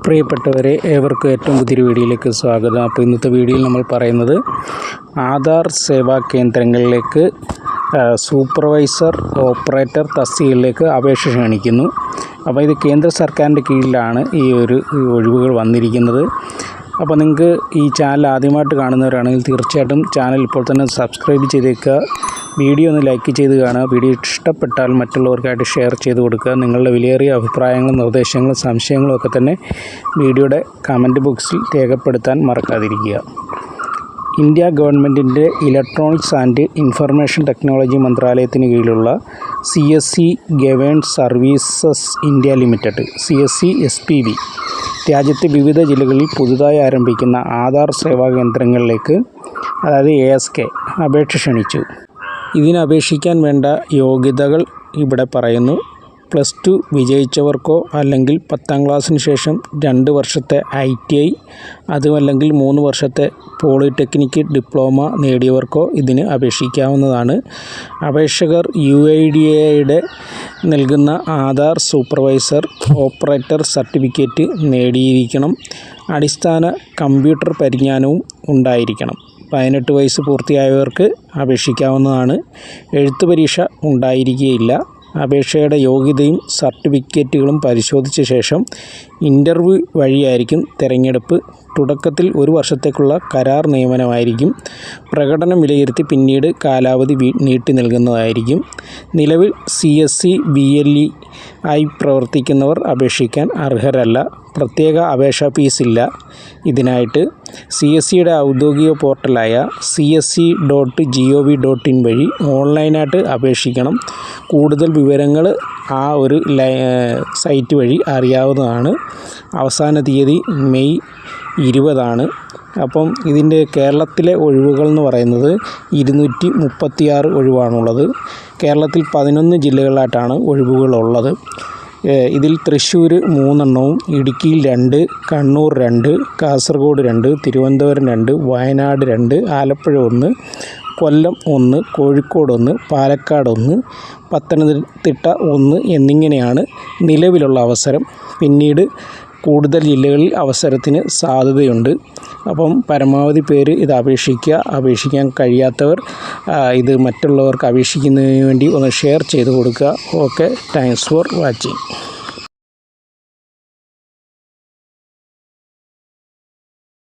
പ്രിയപ്പെട്ടവരെ, ഏവർക്കും ഏറ്റവും പുതിയൊരു വീഡിയോയിലേക്ക് സ്വാഗതം. അപ്പോൾ ഇന്നത്തെ വീഡിയോയിൽ നമ്മൾ പറയുന്നത് ആധാർ സേവാ കേന്ദ്രങ്ങളിലേക്ക് സൂപ്പർവൈസർ ഓപ്പറേറ്റർ തസ്തികകളിലേക്ക് അപേക്ഷ ക്ഷണിക്കുന്നു. അപ്പോൾ ഇത് കേന്ദ്ര സർക്കാരിൻ്റെ കീഴിലാണ് ഈ ഒഴിവുകൾ വന്നിരിക്കുന്നത്. അപ്പോൾ നിങ്ങൾക്ക് ഈ ചാനൽ ആദ്യമായിട്ട് കാണുന്നവരാണെങ്കിൽ തീർച്ചയായിട്ടും ചാനൽ ഇപ്പോൾ തന്നെ സബ്സ്ക്രൈബ് ചെയ്തേക്കുക. വീഡിയോ ഒന്ന് ലൈക്ക് ചെയ്ത് കാണുക. വീഡിയോ ഇഷ്ടപ്പെട്ടാൽ മറ്റുള്ളവർക്കായിട്ട് ഷെയർ ചെയ്ത് കൊടുക്കുക. നിങ്ങളുടെ വിലയേറിയ അഭിപ്രായങ്ങളും നിർദ്ദേശങ്ങളും സംശയങ്ങളും ഒക്കെ തന്നെ വീഡിയോയുടെ കമൻറ്റ് ബോക്സിൽ രേഖപ്പെടുത്താൻ മറക്കാതിരിക്കുക. ഇന്ത്യ ഗവൺമെൻറ്റിൻ്റെ ഇലക്ട്രോണിക്സ് ആൻഡ് ഇൻഫർമേഷൻ ടെക്നോളജി മന്ത്രാലയത്തിന് കീഴിലുള്ള CSE governed services India limited CSE-SPV രാജ്യത്തെ വിവിധ ജില്ലകളിൽ പുതുതായി ആരംഭിക്കുന്ന ആധാർ സേവാ കേന്ദ്രങ്ങളിലേക്ക്, അതായത് ASK, അപേക്ഷ ക്ഷണിച്ചു. ഇതിനപേക്ഷിക്കാൻ വേണ്ട യോഗ്യതകൾ ഇവിടെ പറയുന്നു. +2 വിജയിച്ചവർക്കോ അല്ലെങ്കിൽ 10ാം ക്ലാസ്സിന് ശേഷം 2 വർഷത്തെ ITI അതുമല്ലെങ്കിൽ 3 വർഷത്തെ പോളിടെക്നിക് ഡിപ്ലോമ നേടിയവർക്കോ ഇതിന് അപേക്ഷിക്കാവുന്നതാണ്. അപേക്ഷകർ UIDAI നൽകുന്ന ആധാർ സൂപ്പർവൈസർ ഓപ്പറേറ്റർ സർട്ടിഫിക്കറ്റ് നേടിയിരിക്കണം. അടിസ്ഥാന കമ്പ്യൂട്ടർ പരിജ്ഞാനവും ഉണ്ടായിരിക്കണം. 18 വയസ്സ് പൂർത്തിയായവർക്ക് അപേക്ഷിക്കാവുന്നതാണ്. എഴുത്ത് പരീക്ഷ ഉണ്ടായിരിക്കുകയില്ല. അപേക്ഷയുടെ യോഗ്യതയും സർട്ടിഫിക്കറ്റുകളും പരിശോധിച്ച ശേഷം ഇൻ്റർവ്യൂ വഴിയായിരിക്കും തിരഞ്ഞെടുപ്പ്. തുടക്കത്തിൽ 1 വർഷത്തേക്കുള്ള കരാർ നിയമനമായിരിക്കും. പ്രകടനം വിലയിരുത്തി പിന്നീട് കാലാവധി നീട്ടി നൽകുന്നതായിരിക്കും. നിലവിൽ CSE BLE ആയി പ്രവർത്തിക്കുന്നവർ അപേക്ഷിക്കാൻ അർഹരല്ല. പ്രത്യേക അപേക്ഷാ ഫീസില്ല. ഇതിനായിട്ട് CSEയുടെ ഔദ്യോഗിക പോർട്ടലായ CSE.gov.in വഴി ഓൺലൈനായിട്ട് അപേക്ഷിക്കണം. കൂടുതൽ വിവരങ്ങൾ ആ ഒരു സൈറ്റ് വഴി അറിയാവുന്നതാണ്. അവസാന തീയതി മെയ് 20 അപ്പം ഇതിൻ്റെ കേരളത്തിലെ ഒഴിവുകൾ എന്ന് പറയുന്നത് 236 ഒഴിവാണുള്ളത്. കേരളത്തിൽ 11 ജില്ലകളിലായിട്ടാണ് ഒഴിവുകളുള്ളത്. ഇതിൽ തൃശ്ശൂർ 3 എണ്ണവും, ഇടുക്കിയിൽ 2, കണ്ണൂർ 2, കാസർഗോഡ് 2, തിരുവനന്തപുരം 2, വയനാട് 2, ആലപ്പുഴ 1, കൊല്ലം 1, കോഴിക്കോട് 1, പാലക്കാട് 1, പത്തനംതിട്ട 1 എന്നിങ്ങനെയാണ് നിലവിലുള്ള അവസരം. പിന്നീട് കൂടുതൽ ജില്ലകളിൽ അവസരത്തിന് സാധ്യതയുണ്ട്. അപ്പം പരമാവധി പേര് ഇത് അപേക്ഷിക്കാൻ കഴിയാത്തവർ ഇത് മറ്റുള്ളവർക്ക് അപേക്ഷിക്കുന്നതിന് വേണ്ടി ഒന്ന് ഷെയർ ചെയ്ത് കൊടുക്കുക. Okay, thanks for watching.